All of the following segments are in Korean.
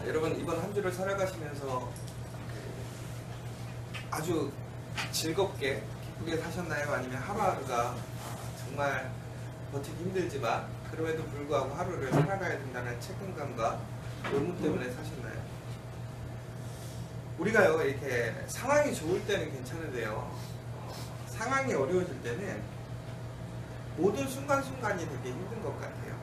여러분 이번 한 주를 살아가시면서 아주 즐겁게 기쁘게 사셨나요? 아니면 하루하루가 정말 버티기 힘들지만 그럼에도 불구하고 하루를 살아가야 된다는 책임감과 의무 때문에 사셨나요? 우리가요 이렇게 상황이 좋을 때는 괜찮은데요, 상황이 어려워질 때는 모든 순간순간이 되게 힘든 것 같아요.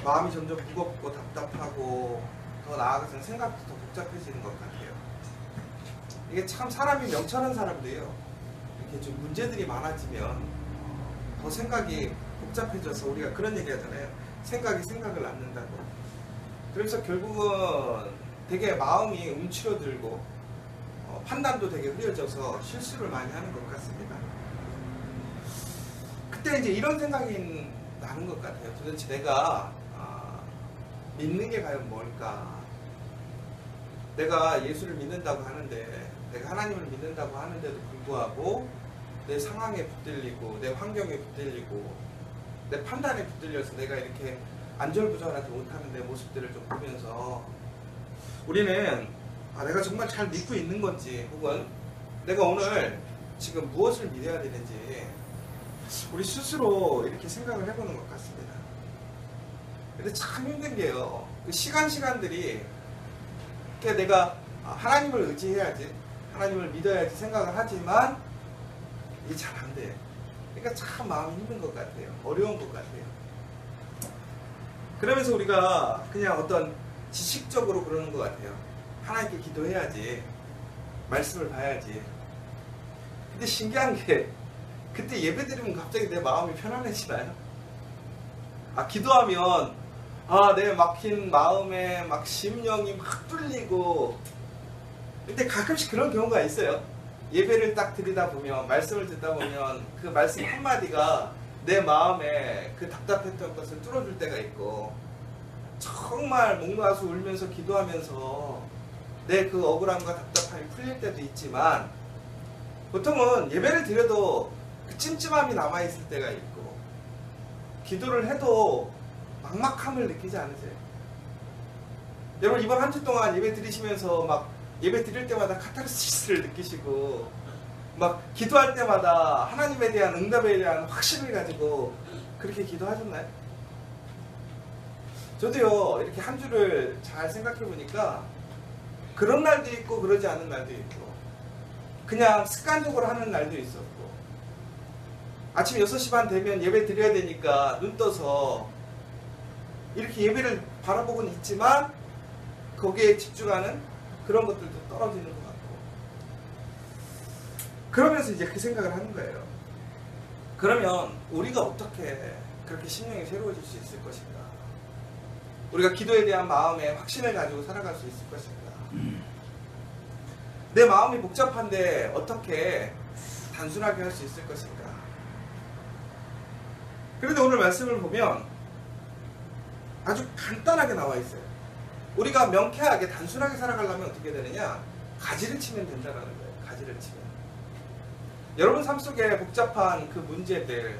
마음이 점점 무겁고 답답하고 더 나아가서는 생각도 더 복잡해지는 것 같아요. 이게 참 사람이 명철한 사람도요, 이렇게 좀 문제들이 많아지면 더 생각이 복잡해져서 우리가 그런 얘기 하잖아요. 생각이 생각을 낳는다고. 그래서 결국은 되게 마음이 움츠러들고 판단도 되게 흐려져서 실수를 많이 하는 것 같습니다. 그때 이제 이런 생각이 나는 것 같아요. 도대체 내가 믿는 게 과연 뭘까? 내가 예수를 믿는다고 하는데, 내가 하나님을 믿는다고 하는데도 불구하고 내 상황에 붙들리고 내 환경에 붙들리고 내 판단에 붙들려서 내가 이렇게 안절부절하지 못하는 내 모습들을 좀 보면서 우리는 내가 정말 잘 믿고 있는 건지, 혹은 내가 오늘 지금 무엇을 믿어야 되는지 우리 스스로 이렇게 생각을 해보는 것 같습니다. 근데 참 힘든 게요, 그 시간들이 내가 하나님을 의지해야지, 하나님을 믿어야지 생각을 하지만 이게 잘 안 돼. 그러니까 참 마음이 힘든 것 같아요. 어려운 것 같아요. 그러면서 우리가 그냥 어떤 지식적으로 그러는 것 같아요. 하나님께 기도해야지, 말씀을 봐야지. 근데 신기한 게 그때 예배 드리면 갑자기 내 마음이 편안해지나요? 기도하면 내 막힌 마음에 막 심령이 막 뚫리고, 근데 가끔씩 그런 경우가 있어요. 예배를 딱 드리다 보면, 말씀을 듣다 보면 그 말씀 한마디가 내 마음에 그 답답했던 것을 뚫어줄 때가 있고, 정말 목 놓아서 울면서 기도하면서 내 그 억울함과 답답함이 풀릴 때도 있지만, 보통은 예배를 드려도 그 찜찜함이 남아있을 때가 있고, 기도를 해도 막막함을 느끼지 않으세요? 여러분 이번 한 주 동안 예배 드리시면서 막 예배 드릴 때마다 카타르시스를 느끼시고, 막 기도할 때마다 하나님에 대한 응답에 대한 확신을 가지고 그렇게 기도하셨나요? 저도요 이렇게 한 주를 잘 생각해 보니까 그런 날도 있고 그러지 않은 날도 있고, 그냥 습관적으로 하는 날도 있었고, 아침 6시 반 되면 예배 드려야 되니까 눈 떠서 이렇게 예배를 바라보고는 있지만 거기에 집중하는 그런 것들도 떨어지는 것 같고, 그러면서 이제 그 생각을 하는 거예요. 그러면 우리가 어떻게 그렇게 심령이 새로워질 수 있을 것인가? 우리가 기도에 대한 마음의 확신을 가지고 살아갈 수 있을 것인가? 내 마음이 복잡한데 어떻게 단순하게 할 수 있을 것인가? 그런데 오늘 말씀을 보면 아주 간단하게 나와 있어요. 우리가 명쾌하게 단순하게 살아가려면 어떻게 되느냐? 가지를 치면 된다는 거예요. 가지를 치면. 여러분 삶 속에 복잡한 그 문제들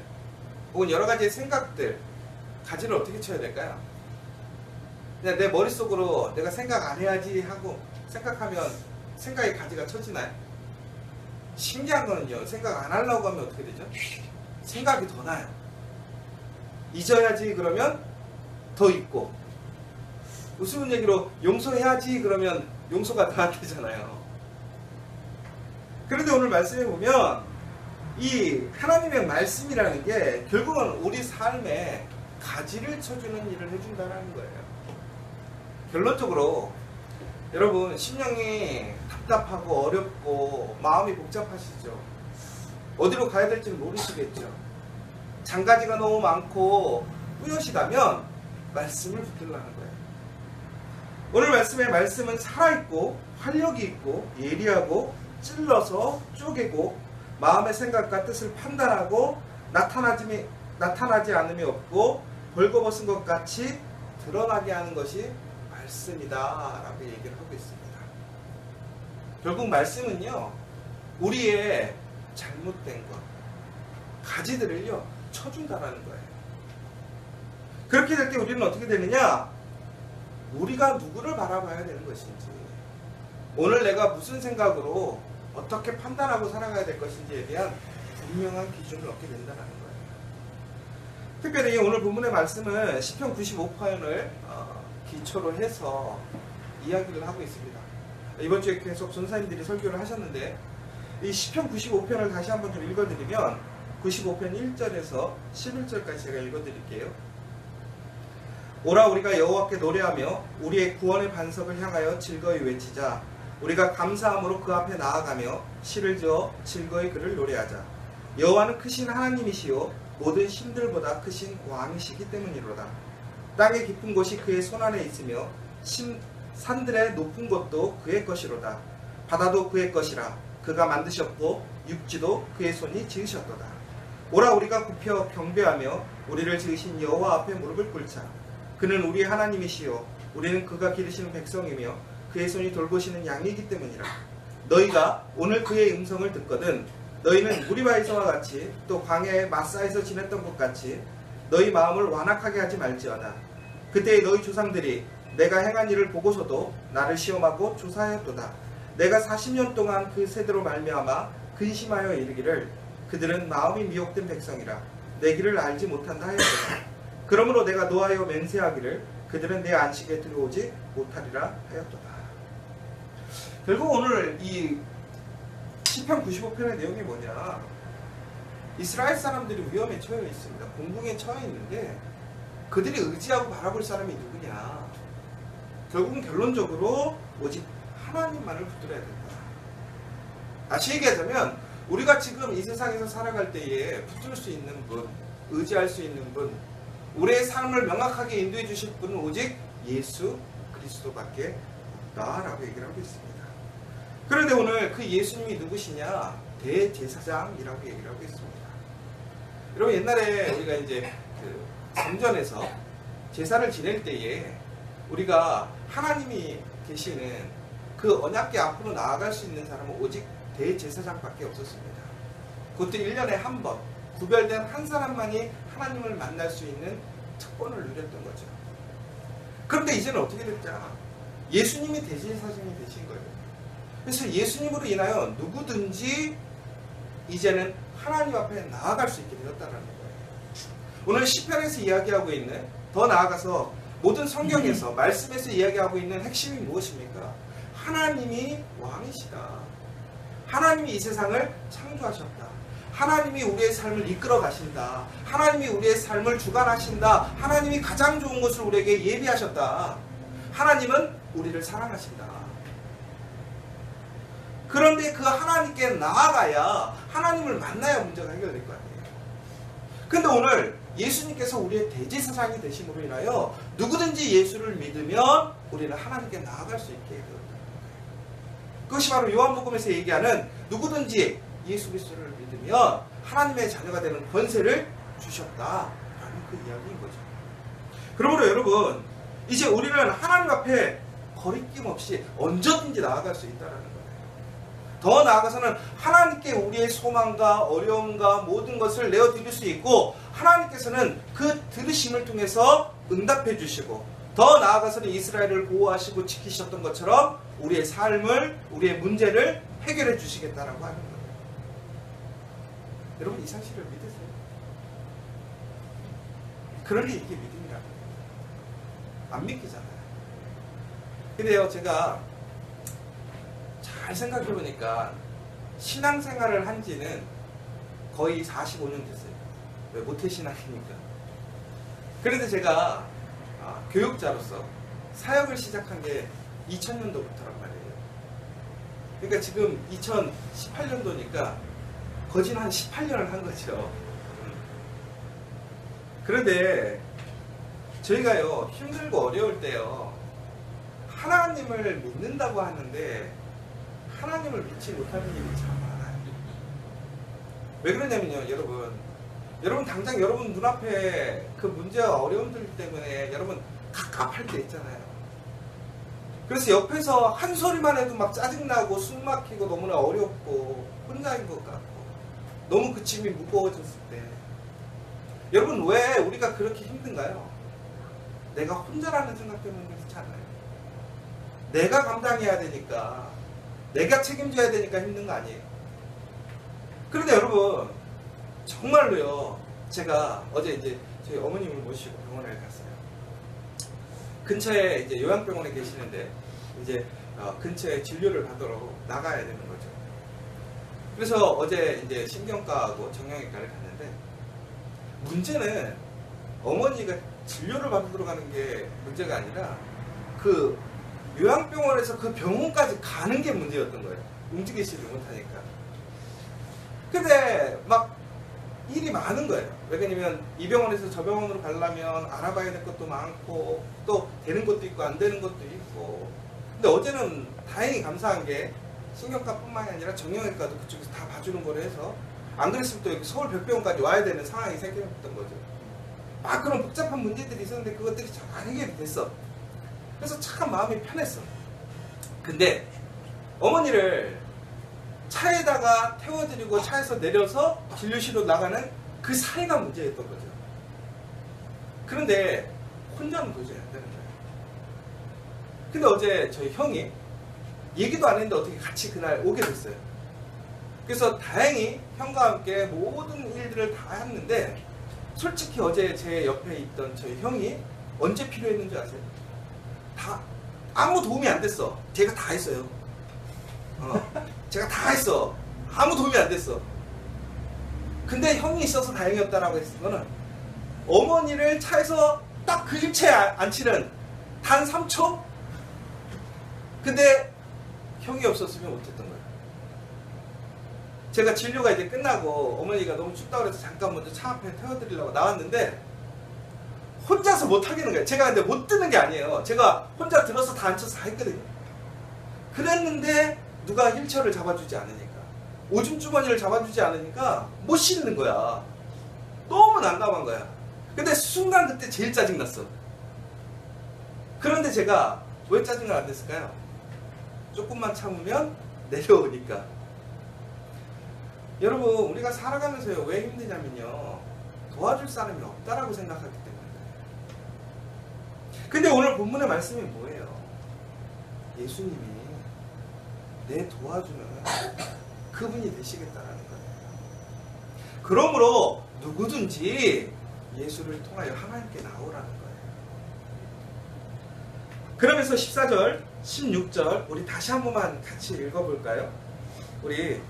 혹은 여러 가지의 생각들, 가지를 어떻게 쳐야 될까요? 그냥 내 머릿속으로 내가 생각 안 해야지 하고 생각하면 생각의 가지가 쳐지나요? 신기한 거는요, 생각 안 하려고 하면 어떻게 되죠? 생각이 더 나요. 잊어야지 그러면 더 있고, 우스운 얘기로 용서해야지 그러면 용서가 더 안 되잖아요. 그런데 오늘 말씀해 보면 이 하나님의 말씀이라는 게 결국은 우리 삶에 가지를 쳐주는 일을 해준다는 거예요. 결론적으로 여러분 심령이 답답하고 어렵고 마음이 복잡하시죠? 어디로 가야 될지는 모르시겠죠? 장가지가 너무 많고 뿌여시다면 말씀을 붙들라는 거예요. 오늘 말씀은 살아있고 활력이 있고 예리하고 찔러서 쪼개고 마음의 생각과 뜻을 판단하고 나타나지 않음이 없고 벌거벗은 것 같이 드러나게 하는 것이 말씀이다 라고 얘기를 하고 있습니다. 결국 말씀은요, 우리의 잘못된 것, 가지들을요 쳐준다라는 거예요. 그렇게 될 때 우리는 어떻게 되느냐? 우리가 누구를 바라봐야 되는 것인지, 오늘 내가 무슨 생각으로 어떻게 판단하고 살아가야 될 것인지에 대한 분명한 기준을 얻게 된다는 거예요. 특별히 오늘 본문의 말씀은 시편 95편을 기초로 해서 이야기를 하고 있습니다. 이번 주에 계속 전사님들이 설교를 하셨는데, 이 시편 95편을 다시 한번 좀 읽어드리면 95편 1절에서 11절까지 제가 읽어드릴게요. 오라 우리가 여호와께 노래하며 우리의 구원의 반석을 향하여 즐거이 외치자. 우리가 감사함으로 그 앞에 나아가며 시를 지어 즐거이 그를 노래하자. 여호와는 크신 하나님이시요 모든 신들보다 크신 왕이시기 때문이로다. 땅의 깊은 곳이 그의 손안에 있으며 산들의 높은 곳도 그의 것이로다. 바다도 그의 것이라. 그가 만드셨고 육지도 그의 손이 지으셨도다. 오라 우리가 굽혀 경배하며 우리를 지으신 여호와 앞에 무릎을 꿇자. 그는 우리의 하나님이시요 우리는 그가 기르시는 백성이며 그의 손이 돌보시는 양이기 때문이라. 너희가 오늘 그의 음성을 듣거든 너희는 무리바에서와 같이 또 광야의 마사에서 지냈던 것 같이 너희 마음을 완악하게 하지 말지어다. 그때 너희 조상들이 내가 행한 일을 보고서도 나를 시험하고 조사하였도다. 내가 40년 동안 그 세대로 말미암아 근심하여 이르기를 그들은 마음이 미혹된 백성이라 내 길을 알지 못한다 하였도다. 그러므로 내가 노하여 맹세하기를 그들은 내 안식에 들어오지 못하리라 하였도다. 결국 오늘 이 시편 95편의 내용이 뭐냐, 이스라엘 사람들이 위험에 처해 있습니다. 공궁에 처해 있는데 그들이 의지하고 바라볼 사람이 누구냐, 결국은 결론적으로 오직 하나님만을 붙들어야 된다. 다시 얘기하자면 우리가 지금 이 세상에서 살아갈 때에 붙들 수 있는 분, 의지할 수 있는 분, 우리의 삶을 명확하게 인도해 주실 분은 오직 예수 그리스도밖에 없다라고 얘기를 하고 있습니다. 그런데 오늘 그 예수님이 누구시냐? 대제사장이라고 얘기를 하고 있습니다. 여러분 옛날에 우리가 이제 그 성전에서 제사를 지낼 때에 우리가 하나님이 계시는 그 언약궤 앞으로 나아갈 수 있는 사람은 오직 대제사장밖에 없었습니다. 그것도 1년에 한 번 구별된 한 사람만이 하나님을 만날 수 있는 특권을 누렸던 거죠. 그런데 이제는 어떻게 됐냐? 예수님이 대제사장이 되신 거예요. 그래서 예수님으로 인하여 누구든지 이제는 하나님 앞에 나아갈 수 있게 되었다는 거예요. 오늘 시편에서 이야기하고 있는, 더 나아가서 모든 성경에서 말씀에서 이야기하고 있는 핵심이 무엇입니까? 하나님이 왕이시다. 하나님이 이 세상을 창조하셨다. 하나님이 우리의 삶을 이끌어 가신다. 하나님이 우리의 삶을 주관하신다. 하나님이 가장 좋은 것을 우리에게 예비하셨다. 하나님은 우리를 사랑하신다. 그런데 그 하나님께 나아가야, 하나님을 만나야 문제가 해결될 거 아니에요. 근데 오늘 예수님께서 우리의 대제사장이 되심으로 인하여 누구든지 예수를 믿으면 우리는 하나님께 나아갈 수 있게 되었다. 그것이 바로 요한복음에서 얘기하는 누구든지 예수 그리스도를 믿으면 하나님의 자녀가 되는 권세를 주셨다라는 그 이야기인 거죠. 그러므로 여러분, 이제 우리는 하나님 앞에 거리낌 없이 언제든지 나아갈 수 있다는 거예요. 더 나아가서는 하나님께 우리의 소망과 어려움과 모든 것을 내어드릴 수 있고, 하나님께서는 그 들으심을 통해서 응답해 주시고, 더 나아가서는 이스라엘을 보호하시고 지키셨던 것처럼 우리의 삶을, 우리의 문제를 해결해 주시겠다라고 하는 거예요. 여러분, 이 사실을 믿으세요? 그러니 이게 믿음이라는 거예요. 안 믿기잖아요. 근데요, 제가 잘 생각해 보니까 신앙생활을 한 지는 거의 45년 됐어요. 왜? 모태신앙이니까. 그런데 제가 교육자로서 사역을 시작한 게 2000년도부터란 말이에요. 그러니까 지금 2018년도니까 거진 한 18년을 한 거죠. 그런데 저희가요, 힘들고 어려울 때요, 하나님을 믿는다고 하는데 하나님을 믿지 못하는 일이 참 많아요. 왜 그러냐면요, 여러분 당장 여러분 눈앞에 그 문제와 어려움들 때문에 여러분 갑갑할 때 있잖아요. 그래서 옆에서 한 소리만 해도 막 짜증나고 숨 막히고 너무나 어렵고 혼자인 것 같고 너무 그 짐이 무거워졌을 때, 여러분 왜 우리가 그렇게 힘든가요? 내가 혼자라는 생각 때문에 그렇지 않아요? 내가 감당해야 되니까, 내가 책임져야 되니까 힘든 거 아니에요. 그런데 여러분, 정말로요, 제가 어제 이제 저희 어머님을 모시고 병원에 갔어요. 근처에 이제 요양병원에 계시는데, 이제 근처에 진료를 받으러 나가야 되는 거죠. 그래서 어제 이제 신경과하고 정형외과를 갔는데, 문제는 어머니가 진료를 받으러 가는 게 문제가 아니라 그 요양병원에서 그 병원까지 가는 게 문제였던 거예요. 움직이지를 못하니까. 근데 막 일이 많은 거예요. 왜냐면 이 병원에서 저 병원으로 가려면 알아봐야 될 것도 많고, 또 되는 것도 있고 안 되는 것도 있고. 근데 어제는 다행히 감사한 게 신경과뿐만이 아니라 정형외과도 그쪽에서 다 봐주는 거로 해서, 안 그랬으면 또 여기 서울 백병원까지 와야 되는 상황이 생겼던 거죠. 막 그런 복잡한 문제들이 있었는데 그것들이 잘 해결이 됐어. 그래서 참 마음이 편했어. 근데 어머니를 차에다가 태워드리고 차에서 내려서 진료실로 나가는 그 사이가 문제였던 거죠. 그런데 혼자는 도저히 안 되는 거예요. 근데 어제 저희 형이 얘기도 안 했는데 어떻게 같이 그날 오게 됐어요. 그래서 다행히 형과 함께 모든 일들을 다 했는데, 솔직히 어제 제 옆에 있던 저희 형이 언제 필요했는지 아세요? 다 아무 도움이 안 됐어. 제가 다 했어요. 제가 다 했어. 아무 도움이 안 됐어. 근데 형이 있어서 다행이었다라고 했을 거는, 어머니를 차에서 딱 그 일체에 앉히는 단 3초? 근데 형이 없었으면 못했던 거예요. 제가 진료가 이제 끝나고 어머니가 너무 춥다고 해서 잠깐 먼저 차 앞에 태워드리려고 나왔는데, 혼자서 못 하겠는 거예요. 제가 근데 못 드는 게 아니에요. 제가 혼자 들어서 다 앉혀서 다 했거든요. 그랬는데 누가 휠체어를 잡아주지 않으니까, 오줌 주머니를 잡아주지 않으니까 못 씻는 거야. 너무 난감한 거야. 근데 순간 그때 제일 짜증났어. 그런데 제가 왜 짜증을 안 냈을까요? 조금만 참으면 내려오니까. 여러분, 우리가 살아가면서요, 왜 힘드냐면요, 도와줄 사람이 없다라고 생각하기 때문에. 근데 오늘 본문의 말씀이 뭐예요? 예수님이 내 도와주는 그분이 되시겠다라는 거예요. 그러므로 누구든지 예수를 통하여 하나님께 나오라는 거예요. 그러면서 14절, 16절 우리 다시 한 번만 같이 읽어볼까요? 우리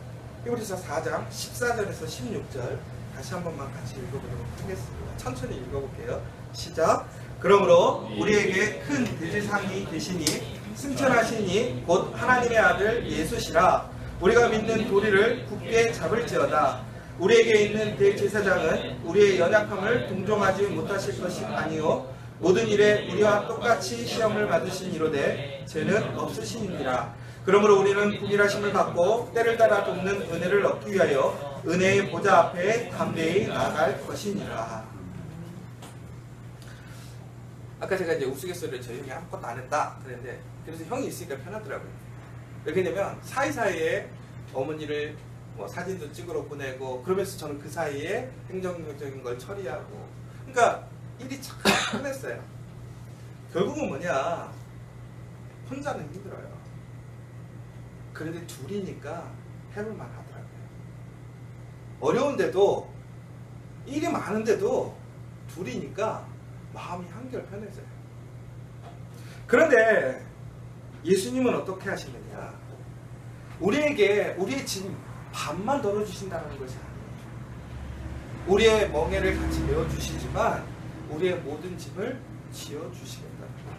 히브리서 4장 14절에서 16절 다시 한 번만 같이 읽어보도록 하겠습니다. 천천히 읽어볼게요. 시작. 그러므로 우리에게 큰 대제사장이 되시니 승천하신 이 곧 하나님의 아들 예수시라. 우리가 믿는 도리를 굳게 잡을지어다. 우리에게 있는 대제사장은 우리의 연약함을 동정하지 못하실 것이 아니요 모든 일에 우리와 똑같이 시험을 받으신 이로되 죄는 없으시니라. 그러므로 우리는 국일하심을 받고 때를 따라 돕는 은혜를 얻기 위하여 은혜의 보좌 앞에 담대히 나아갈 것이니라. 아까 제가 이제 우스갯소리를 저희 형이 아무것도 안 했다 그랬는데, 그래서 형이 있으니까 편하더라고요. 왜냐면 사이사이에 어머니를 뭐 사진도 찍으러 보내고, 그러면서 저는 그 사이에 행정적인 걸 처리하고, 그러니까 일이 참 편했어요. 결국은 뭐냐, 혼자는 힘들어요. 그런데 둘이니까 해볼만 하더라고요. 어려운데도, 일이 많은데도 둘이니까 마음이 한결 편해져요. 그런데 예수님은 어떻게 하시느냐, 우리에게 우리의 짐 반만 덜어주신다는 것이 아니에요. 우리의 멍에를 같이 메어주시지만 우리의 모든 짐을 지어주시겠다는 거예요.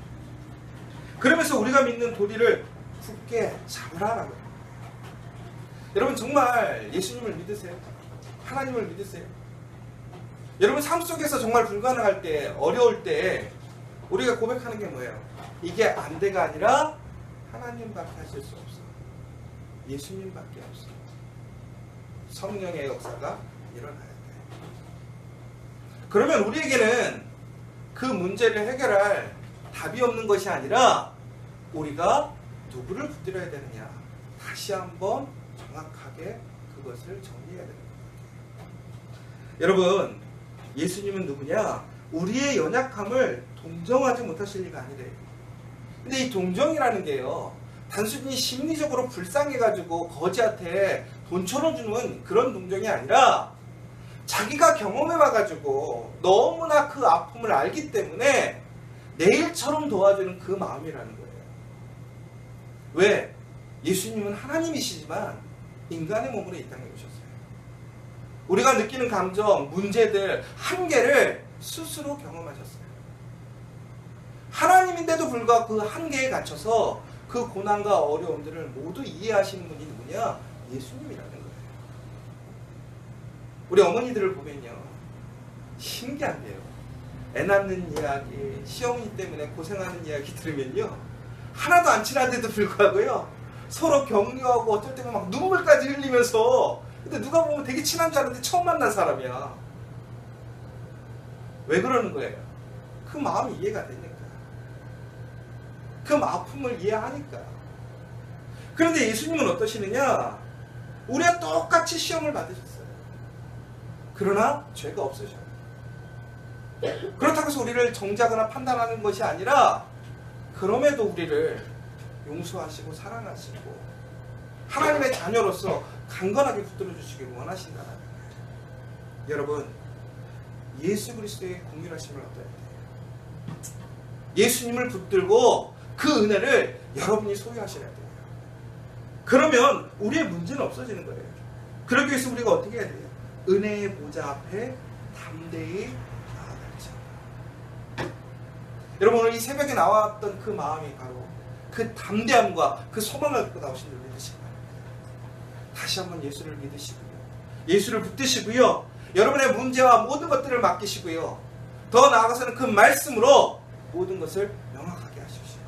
그러면서 우리가 믿는 도리를 굳게 잡으라라고요. 여러분, 정말 예수님을 믿으세요? 하나님을 믿으세요? 여러분, 삶 속에서 정말 불가능할 때, 어려울 때 우리가 고백하는 게 뭐예요? 이게 안 돼가 아니라 하나님밖에 하실 수 없어. 예수님밖에 없어. 성령의 역사가 일어나야 돼. 그러면 우리에게는 그 문제를 해결할 답이 없는 것이 아니라 우리가 누구를 붙들어야 되느냐, 다시 한번 정확하게 그것을 정리해야 되는 거예요. 여러분, 예수님은 누구냐? 우리의 연약함을 동정하지 못하실 리가 아니래요. 근데 이 동정이라는 게요, 단순히 심리적으로 불쌍해가지고 거지한테 돈처럼 주는 그런 동정이 아니라 자기가 경험해봐가지고 너무나 그 아픔을 알기 때문에 내일처럼 도와주는 그 마음이라는 거예요. 왜? 예수님은 하나님이시지만 인간의 몸으로 이 땅에 오셨어요. 우리가 느끼는 감정, 문제들, 한계를 스스로 경험하셨어요. 하나님인데도 불구하고 그 한계에 갇혀서 그 고난과 어려움들을 모두 이해하시는 분이 누구냐? 예수님이라는 거예요. 우리 어머니들을 보면요, 신기한데요, 애 낳는 이야기, 시어머니 때문에 고생하는 이야기 들으면요, 하나도 안 친한데도 불구하고요, 서로 격려하고 어떨 때는 막 눈물까지 흘리면서, 근데 누가 보면 되게 친한 줄 알았는데 처음 만난 사람이야. 왜 그러는 거예요? 그 마음이 이해가 되니까. 그 아픔을 이해하니까. 그런데 예수님은 어떠시느냐? 우리와 똑같이 시험을 받으셨어요. 그러나 죄가 없으셔요. 그렇다고 해서 우리를 정죄하거나 판단하는 것이 아니라, 그럼에도 우리를 용서하시고 사랑하시고 하나님의 자녀로서 강건하게 붙들어 주시길 원하신다는 거예요. 여러분, 예수 그리스도의 공유하심을 얻어야 돼요. 예수님을 붙들고 그 은혜를 여러분이 소유하셔야 돼요. 그러면 우리의 문제는 없어지는 거예요. 그러기 위해서 우리가 어떻게 해야 돼요? 은혜의 보좌 앞에 담대히 나아가죠. 여러분, 오늘 이 새벽에 나왔던 그 마음이 바로 그 담대함과 그 소망을 갖고 나오신 줄 믿으시기 바랍니다. 다시 한번 예수를 믿으시고요, 예수를 붙드시고요, 여러분의 문제와 모든 것들을 맡기시고요, 더 나아가서는 그 말씀으로 모든 것을 명확하게 하십시오.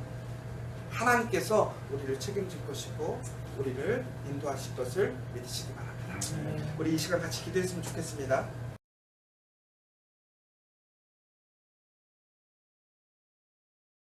하나님께서 우리를 책임질 것이고 우리를 인도하실 것을 믿으시기 바랍니다. 우리 이 시간 같이 기도했으면 좋겠습니다.